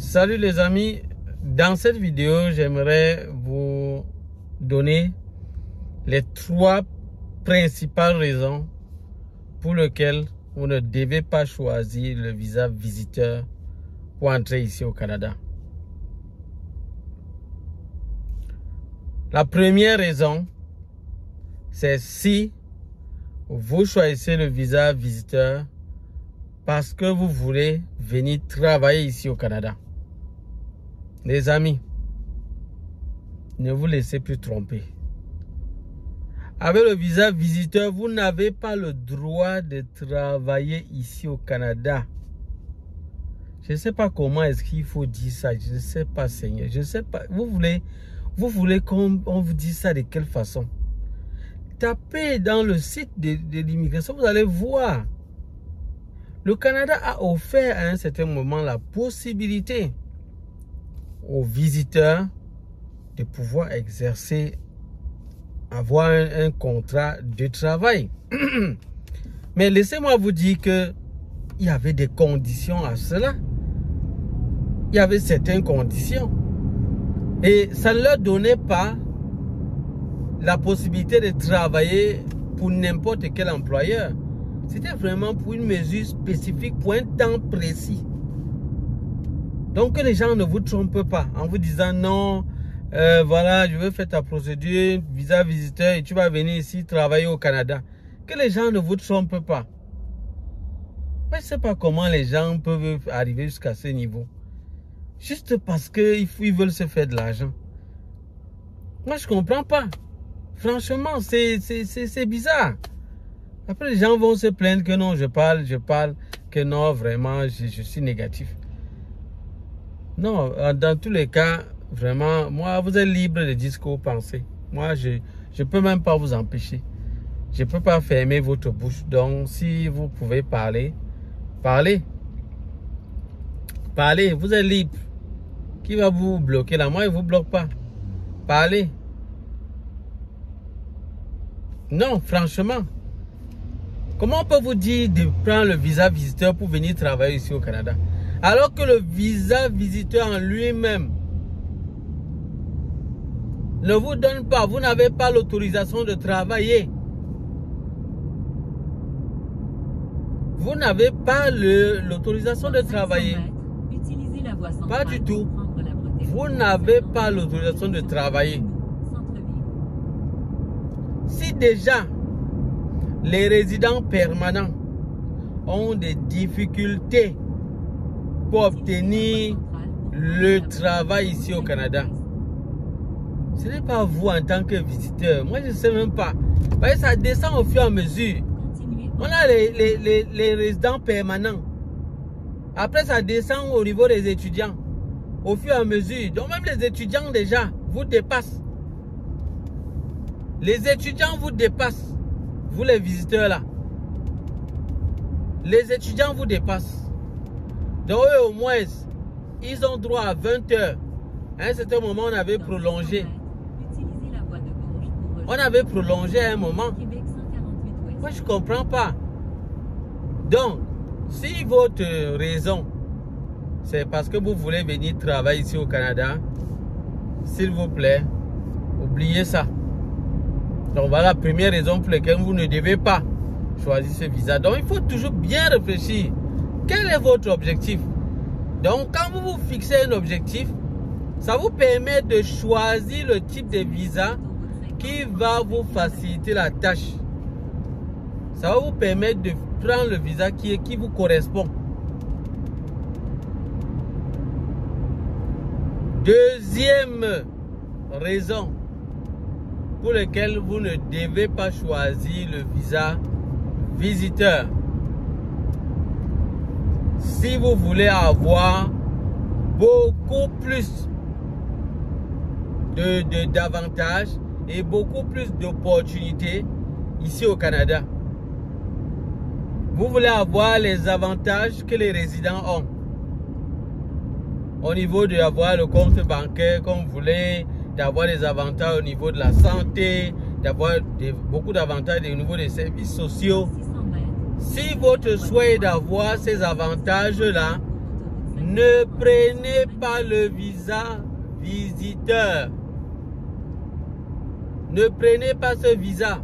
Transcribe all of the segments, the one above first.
Salut les amis, dans cette vidéo j'aimerais vous donner les 3 principales raisons pour lesquelles vous ne devez pas choisir le visa visiteur pour entrer ici au Canada. La première raison, c'est si vous choisissez le visa visiteur parce que vous voulez venir travailler ici au Canada. Les amis, ne vous laissez plus tromper. Avec le visa visiteur, vous n'avez pas le droit de travailler ici au Canada. Je ne sais pas comment est-ce qu'il faut dire ça. Je ne sais pas, Seigneur. Je ne sais pas. Vous voulez qu'on vous dise ça de quelle façon? Tapez dans le site de l'immigration, vous allez voir. Le Canada a offert à un certain moment la possibilité aux visiteurs de pouvoir exercer, avoir un contrat de travail. Mais laissez-moi vous dire que il y avait des conditions à cela. Il y avait certaines conditions. Et ça ne leur donnait pas la possibilité de travailler pour n'importe quel employeur. C'était vraiment pour une mesure spécifique, pour un temps précis. Donc que les gens ne vous trompent pas en vous disant non, voilà, je veux faire ta procédure, visa visiteur et tu vas venir ici travailler au Canada. Que les gens ne vous trompent pas. Je ne sais pas comment les gens peuvent arriver jusqu'à ce niveau. Juste parce qu'ils veulent se faire de l'argent. Moi, je ne comprends pas. Franchement, c'est bizarre. Après, les gens vont se plaindre que non, je parle, que non, vraiment, je suis négatif. Non, dans tous les cas, vraiment, moi, vous êtes libre de dire ce que vous pensez. Moi, je ne peux même pas vous empêcher. Je ne peux pas fermer votre bouche. Donc, si vous pouvez parler, parlez. Parlez, vous êtes libre. Qui va vous bloquer là? Moi, il ne vous bloque pas. Parlez. Non, franchement. Comment on peut vous dire de prendre le visa visiteur pour venir travailler ici au Canada? Alors que le visa visiteur en lui-même ne vous donne pas, vous n'avez pas l'autorisation de travailler. Vous n'avez pas l'autorisation de travailler. Pas du tout. Vous n'avez pas l'autorisation de travailler. Si déjà les résidents permanents ont des difficultés pour obtenir le travail ici au Canada, ce n'est pas vous en tant que visiteur. Moi, je ne sais même pas. Parce que ça descend au fur et à mesure. On a les résidents permanents. Après, ça descend au niveau des étudiants. Au fur et à mesure. Donc, même les étudiants déjà vous dépassent. Les étudiants vous dépassent. Vous les visiteurs là. Les étudiants vous dépassent. Donc eux au moins, ils ont droit à 20 heures. À un certain moment, on avait prolongé. On avait prolongé à un moment. Moi, je ne comprends pas. Donc, si votre raison, c'est parce que vous voulez venir travailler ici au Canada, s'il vous plaît, oubliez ça. Donc voilà la première raison pour laquelle vous ne devez pas choisir ce visa. Donc il faut toujours bien réfléchir. Quel est votre objectif? Donc quand vous vous fixez un objectif, ça vous permet de choisir le type de visa qui va vous faciliter la tâche. Ça va vous permettre de prendre le visa qui vous correspond. Deuxième raison pour laquelle vous ne devez pas choisir le visa visiteur. Si vous voulez avoir beaucoup plus d'avantages et beaucoup plus d'opportunités ici au Canada, vous voulez avoir les avantages que les résidents ont. Au niveau d'avoir le compte bancaire comme vous voulez, d'avoir des avantages au niveau de la santé, d'avoir beaucoup d'avantages au niveau des services sociaux. Si votre souhait est d'avoir ces avantages-là, Ne prenez pas le visa visiteur. Ne prenez pas ce visa.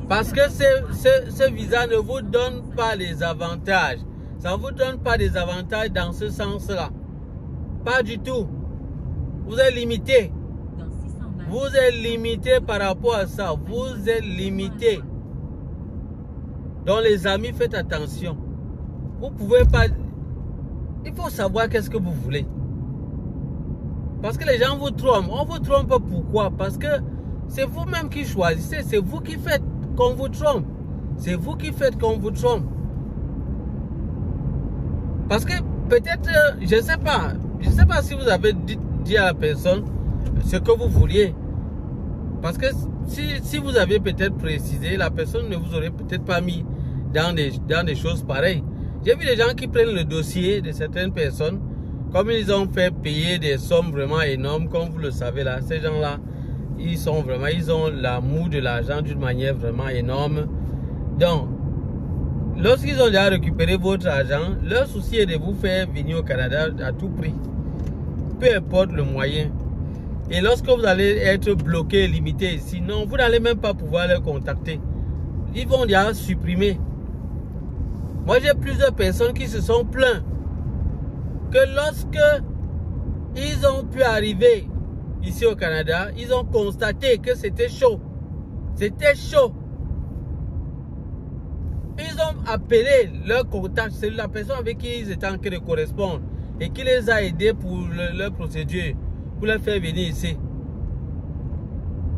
Parce que ce visa ne vous donne pas les avantages. Ça ne vous donne pas des avantages dans ce sens-là. Pas du tout. Vous êtes limité. Vous êtes limité par rapport à ça. Vous êtes limité. Donc les amis, faites attention. Vous pouvez pas... Il faut savoir qu'est-ce que vous voulez. Parce que les gens vous trompent. On vous trompe pourquoi? Parce que c'est vous-même qui choisissez. C'est vous qui faites qu'on vous trompe. C'est vous qui faites qu'on vous trompe. Parce que peut-être, je ne sais pas si vous avez dit à la personne ce que vous vouliez. Parce que si vous aviez peut-être précisé, la personne ne vous aurait peut-être pas mis dans des choses pareilles. J'ai vu des gens qui prennent le dossier de certaines personnes, comme ils ont fait payer des sommes vraiment énormes, comme vous le savez là, ces gens-là, ils ont l'amour de l'argent d'une manière vraiment énorme. Donc, lorsqu'ils ont déjà récupéré votre argent, leur souci est de vous faire venir au Canada à tout prix. Peu importe le moyen. Et lorsque vous allez être bloqué, limité ici, non, vous n'allez même pas pouvoir les contacter. Ils vont déjà supprimer. Moi, j'ai plusieurs personnes qui se sont plaints que lorsque ils ont pu arriver ici au Canada, ils ont constaté que c'était chaud. C'était chaud. Ils ont appelé leur contact, c'est la personne avec qui ils étaient en train de correspondre et qui les a aidés pour leur procédure, pour les faire venir ici.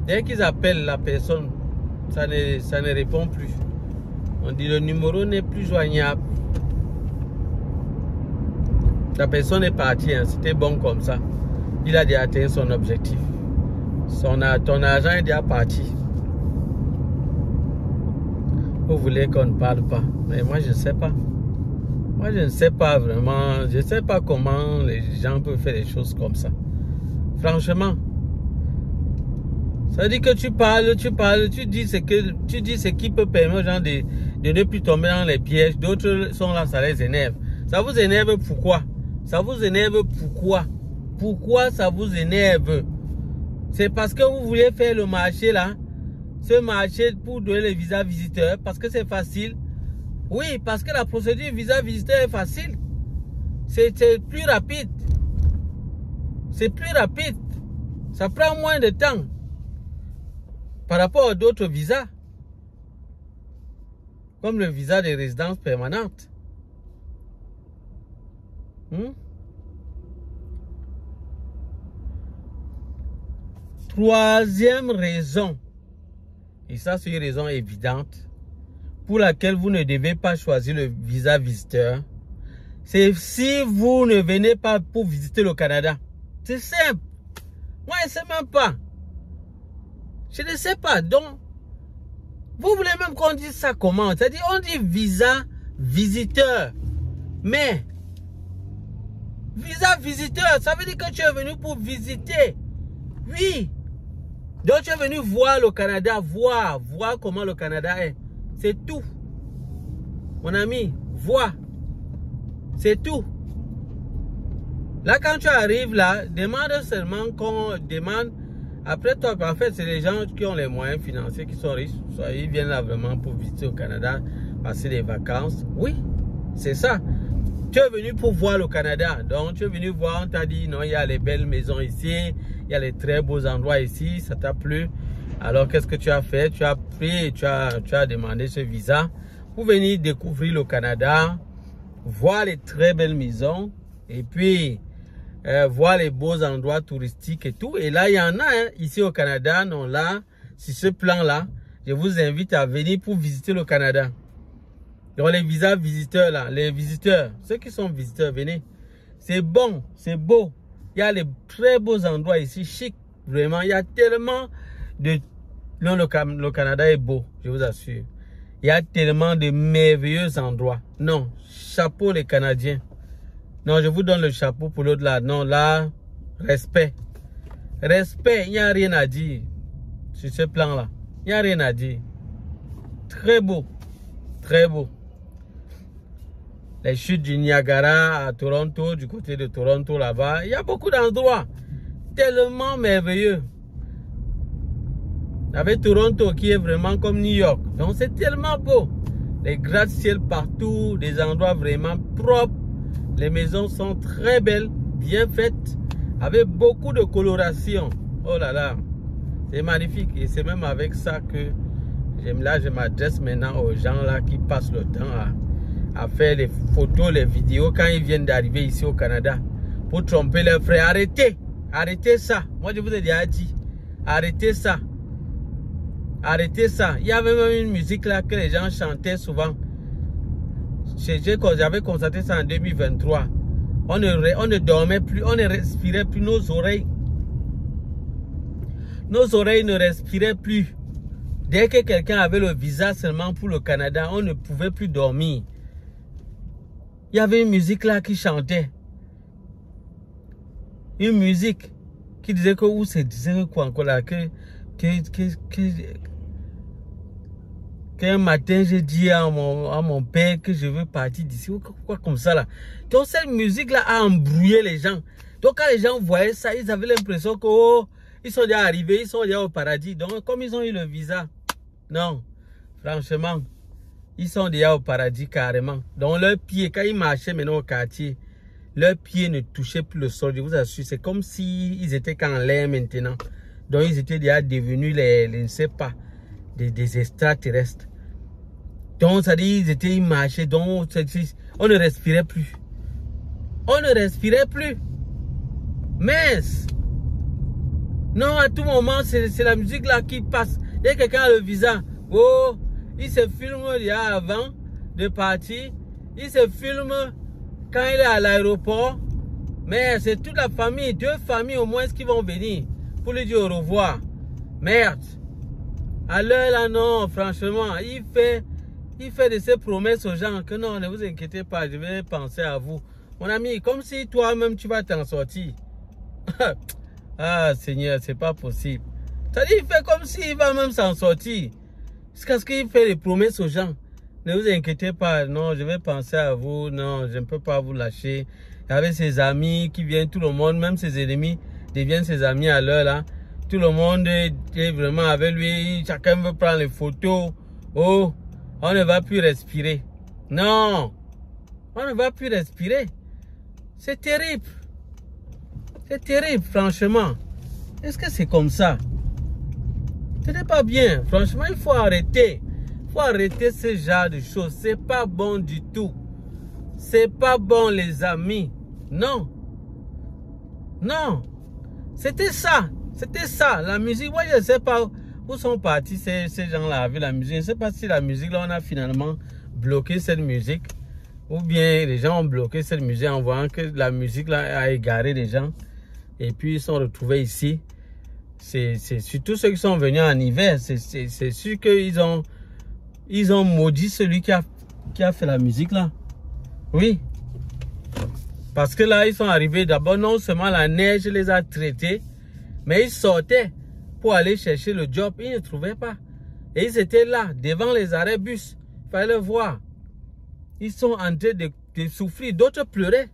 Dès qu'ils appellent la personne, ça ne répond plus. On dit le numéro n'est plus joignable. La personne est partie, hein, c'était bon comme ça. Il a déjà atteint son objectif. Ton argent est déjà parti. Vous voulez qu'on ne parle pas. Mais moi, je ne sais pas. Moi, je ne sais pas vraiment. Je ne sais pas comment les gens peuvent faire des choses comme ça. Franchement. Ça veut dire que tu parles, tu dis ce qui peut permettre aux gens de ne plus tomber dans les pièges. D'autres sont là, ça les énerve. Ça vous énerve pourquoi? Ça vous énerve pourquoi? Pourquoi ça vous énerve? C'est parce que vous voulez faire le marché là. Ce marché pour donner les visas visiteurs parce que c'est facile. Oui, parce que la procédure visa visiteur est facile. C'est plus rapide. C'est plus rapide. Ça prend moins de temps par rapport à d'autres visas. Comme le visa de résidence permanente. Troisième raison. Et ça, c'est une raison évidente pour laquelle vous ne devez pas choisir le visa visiteur. C'est si vous ne venez pas pour visiter le Canada. C'est simple. Moi, je ne sais même pas. Je ne sais pas. Donc, vous voulez même qu'on dise ça comment? C'est-à-dire, on dit visa visiteur. Mais, visa visiteur, ça veut dire que tu es venu pour visiter. Oui. Donc tu es venu voir le Canada, voir comment le Canada est. C'est tout. Mon ami, voir. C'est tout. Là, quand tu arrives là, demande seulement qu'on demande. Après toi, en fait, c'est les gens qui ont les moyens financiers, qui sont riches. Soit ils viennent là vraiment pour visiter au Canada, passer des vacances. Oui, c'est ça. Tu es venu pour voir le Canada. Donc, tu es venu voir, on t'a dit, non, il y a les belles maisons ici. Il y a les très beaux endroits ici. Ça t'a plu. Alors, qu'est-ce que tu as fait? Tu as pris, tu as demandé ce visa pour venir découvrir le Canada, voir les très belles maisons et puis voir les beaux endroits touristiques et tout. Et là, il y en a hein, ici au Canada. Non, là, sur ce plan-là, je vous invite à venir pour visiter le Canada. Donc les visas visiteurs là, les visiteurs, ceux qui sont visiteurs, venez. C'est bon, c'est beau. Il y a les très beaux endroits ici, chic, vraiment. Il y a tellement de... Non, le Canada est beau, je vous assure. Il y a tellement de merveilleux endroits. Non, chapeau les Canadiens. Non, je vous donne le chapeau pour l'autre là. Non, là, respect. Respect, il n'y a rien à dire sur ce plan là. Il n'y a rien à dire. Très beau, très beau. les chutes du Niagara à Toronto, du côté de Toronto là-bas. Il y a beaucoup d'endroits tellement merveilleux. Avec Toronto qui est vraiment comme New York. Donc c'est tellement beau. Les gratte-ciel partout, des endroits vraiment propres. Les maisons sont très belles, bien faites, avec beaucoup de coloration. Oh là là, c'est magnifique. Et c'est même avec ça que je m'adresse maintenant aux gens là qui passent le temps à faire les photos, les vidéos quand ils viennent d'arriver ici au Canada pour tromper leurs frères. Arrêtez, arrêtez ça. Moi je vous ai déjà dit, arrêtez ça. Arrêtez ça. Il y avait même une musique là que les gens chantaient souvent. J'avais constaté ça en 2023. On ne dormait plus, on ne respirait plus nos oreilles. Nos oreilles ne respiraient plus. Dès que quelqu'un avait le visa seulement pour le Canada, on ne pouvait plus dormir. Il y avait une musique là qui chantait. Une musique qui disait que, où c'est disait quoi encore là, qu'un matin j'ai dit à mon père que je veux partir d'ici ou quoi comme ça là. Donc cette musique là a embrouillé les gens. Donc quand les gens voyaient ça, ils avaient l'impression que oh, ils sont déjà arrivés, ils sont déjà au paradis. Donc comme ils ont eu le visa, non, franchement, ils sont déjà au paradis carrément. Donc leurs pieds, quand ils marchaient maintenant au quartier, leurs pieds ne touchaient plus le sol, je vous assure. C'est comme s'ils étaient qu'en l'air maintenant. Donc ils étaient déjà devenus les je ne sais pas, des extraterrestres. Donc ça dit ils marchaient, donc on ne respirait plus. On ne respirait plus. Mince. Non, à tout moment, c'est la musique là qui passe. Dès que quelqu'un a le visa, oh, il se filme déjà avant de partir. Il se filme quand il est à l'aéroport. Mais c'est toute la famille, 2 familles au moins qui vont venir pour lui dire au revoir. Merde. À l'heure là, non, franchement, il fait de ses promesses aux gens que non, ne vous inquiétez pas, je vais penser à vous. Mon ami, comme si toi-même tu vas t'en sortir. Ah Seigneur, c'est pas possible. C'est-à-dire, il fait comme s'il va même s'en sortir. C'est parce qu'il fait des promesses aux gens. Ne vous inquiétez pas, non, je vais penser à vous, non, je ne peux pas vous lâcher. Avec ses amis qui viennent, tout le monde, même ses ennemis deviennent ses amis à l'heure là. Tout le monde est vraiment avec lui, chacun veut prendre les photos. Oh, on ne va plus respirer. Non, on ne va plus respirer. C'est terrible. C'est terrible, franchement. Est-ce que c'est comme ça? Ce n'est pas bien. Franchement, il faut arrêter. Il faut arrêter ce genre de choses. C'est pas bon du tout. C'est pas bon, les amis. Non. Non. C'était ça. C'était ça. La musique, moi, je ne sais pas où sont partis ces gens-là avec la musique. Je ne sais pas si la musique, là, on a finalement bloqué cette musique. Ou bien les gens ont bloqué cette musique en voyant que la musique, là, a égaré les gens. Et puis, ils sont retrouvés ici. C'est surtout ceux qui sont venus en hiver. C'est sûr qu'ils ont maudit celui qui a fait la musique là. Oui. Parce que là, ils sont arrivés. D'abord, non seulement la neige les a traités, mais ils sortaient pour aller chercher le job. Ils ne trouvaient pas. Et ils étaient là, devant les arrêts bus. Il fallait le voir. Ils sont en train de souffrir. D'autres pleuraient.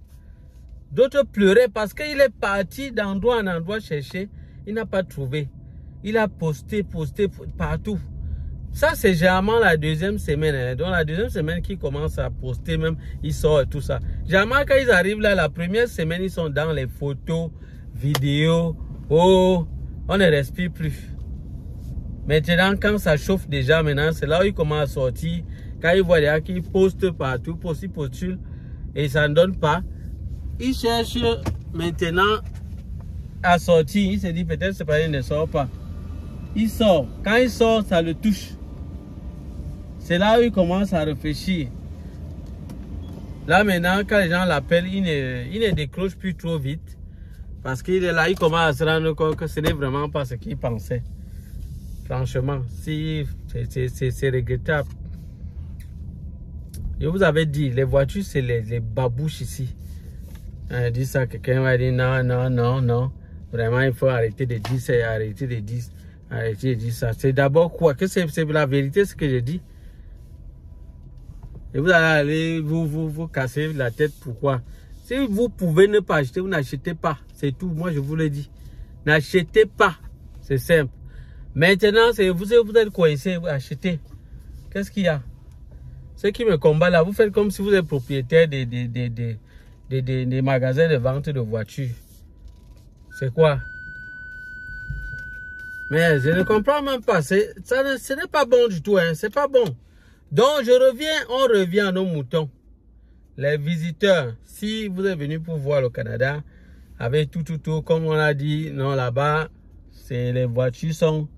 D'autres pleuraient parce qu'il est parti d'endroit en endroit chercher. Il n'a pas trouvé. Il a posté partout. Ça, c'est généralement la 2e semaine. Donc, la 2e semaine qui commence à poster même, il sort et tout ça. Généralement, quand ils arrivent là, la 1re semaine, ils sont dans les photos, vidéos. Oh, on ne respire plus. Maintenant, quand ça chauffe déjà, maintenant, c'est là où ils commencent à sortir. Quand ils voient des gens qui postent partout, postulent, et ça ne donne pas. Ils cherchent maintenant à sortir. Il se dit peut-être c'est pas il ne sort pas. Il sort. Quand il sort, ça le touche. C'est là où il commence à réfléchir. Là maintenant, quand les gens l'appellent, il ne décroche plus trop vite. Parce qu'il est là, il commence à se rendre compte que ce n'est vraiment pas ce qu'il pensait. Franchement, si c'est regrettable. Je vous avais dit, les voitures, c'est les babouches ici. Dit ça, quelqu'un va dire non, non, non, non. Vraiment, il faut arrêter de dire ça, arrêter de dire ça. C'est d'abord quoi? Que c'est la vérité ce que je dis. Et vous allez aller vous casser la tête. Pourquoi? Si vous pouvez ne pas acheter, vous n'achetez pas. C'est tout. Moi, je vous le dis. N'achetez pas. C'est simple. Maintenant, vous êtes coincé, vous achetez. Qu'est-ce qu'il y a? Ceux qui me combattent là, vous faites comme si vous êtes propriétaire des magasins de vente de voitures. C'est quoi? Mais je ne comprends même pas. Ce n'est pas bon du tout. Hein. C'est pas bon. Donc, on revient à nos moutons. Les visiteurs, si vous êtes venus pour voir le Canada, avec tout, comme on a dit, non, là-bas, les voitures sont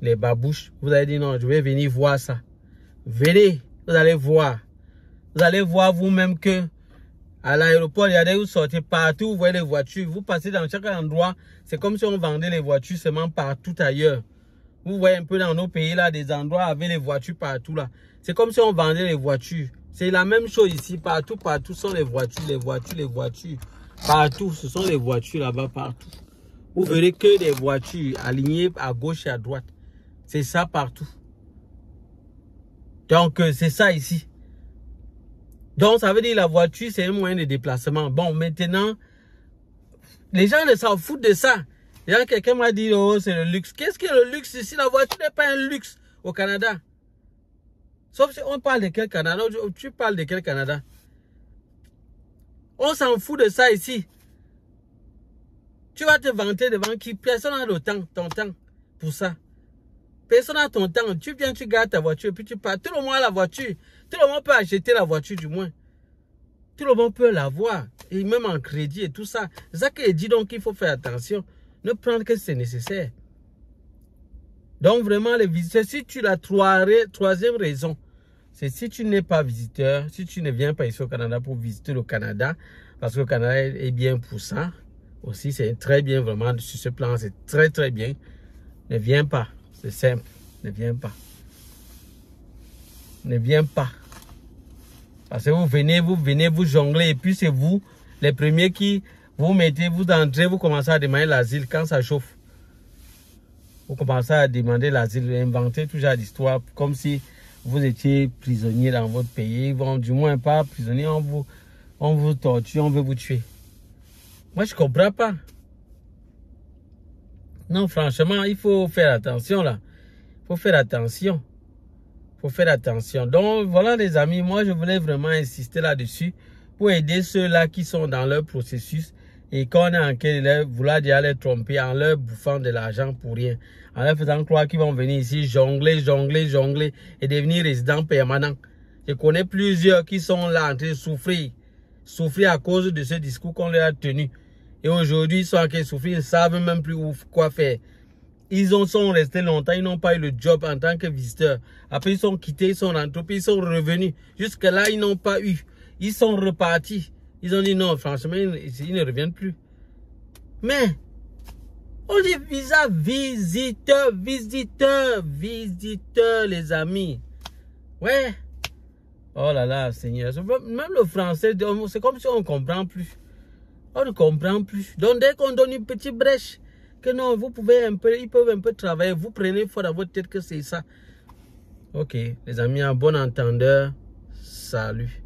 les babouches. Vous avez dit, non, je vais venir voir ça. Venez, vous allez voir. Vous allez voir vous-même que à l'aéroport, il y a des vous sortez partout, vous voyez les voitures. Vous passez dans chaque endroit. C'est comme si on vendait les voitures seulement partout ailleurs. Vous voyez un peu dans nos pays là, des endroits avec les voitures partout là. C'est comme si on vendait les voitures. C'est la même chose ici. Partout sont les voitures, les voitures. Partout, ce sont les voitures là-bas, partout. Vous verrez que des voitures alignées à gauche et à droite. C'est ça partout. Donc, c'est ça ici. Donc, ça veut dire la voiture, c'est un moyen de déplacement. Bon, maintenant, les gens ne s'en foutent de ça. Quelqu'un m'a dit, oh, c'est le luxe. Qu'est-ce que le luxe ici? La voiture n'est pas un luxe au Canada. Sauf si on parle de quel Canada? Tu parles de quel Canada? On s'en fout de ça ici. Tu vas te vanter devant qui? Personne n'a ton temps pour ça. Personne n'a ton temps. Tu viens, tu gardes ta voiture, puis tu pars. Tout le monde a la voiture. Tout le monde peut acheter la voiture du moins. Tout le monde peut l'avoir. Et même en crédit et tout ça. C'est ça que je dis donc qu'il faut faire attention. Ne prendre que c'est nécessaire. Donc vraiment les visiteurs, si tu la troisième raison, c'est si tu n'es pas visiteur, si tu ne viens pas ici au Canada pour visiter le Canada, parce que le Canada est bien pour ça. Aussi, c'est très bien vraiment sur ce plan, c'est très bien. Ne viens pas, c'est simple, ne viens pas. Ne viens pas. Parce que vous venez, vous jonglez et puis c'est vous, les premiers qui vous mettez, vous entrez, vous commencez à demander l'asile quand ça chauffe. Vous commencez à demander l'asile, inventer tout genre d'histoire comme si vous étiez prisonnier dans votre pays. Bon, du moins pas prisonnier, on vous torture, on veut vous tuer. Moi, je ne comprends pas. Non, franchement, il faut faire attention là. Il faut faire attention. Il faut faire attention. Donc, voilà les amis, moi, je voulais vraiment insister là-dessus pour aider ceux-là qui sont dans leur processus et qu'on est en train de vouloir déjà les tromper en leur bouffant de l'argent pour rien. En leur faisant croire qu'ils vont venir ici jongler et devenir résidents permanents. Je connais plusieurs qui sont là en train de souffrir à cause de ce discours qu'on leur a tenu. Et aujourd'hui, ils sont en train de souffrir, ils ne savent même plus quoi faire. Ils sont restés longtemps, ils n'ont pas eu le job en tant que visiteurs. Après, ils sont quittés, ils sont rentrés, puis ils sont revenus. Jusque-là, ils n'ont pas eu. Ils sont repartis. Ils ont dit non, franchement, ils ne reviennent plus. Mais, on dit visa visiteur, les amis. Ouais. Oh là là, Seigneur. Même le français, c'est comme si on ne comprend plus. On ne comprend plus. Donc, dès qu'on donne une petite brèche, que non, vous pouvez un peu, ils peuvent un peu travailler. Vous prenez fort dans votre tête que c'est ça. Ok, les amis, en bon entendeur, salut.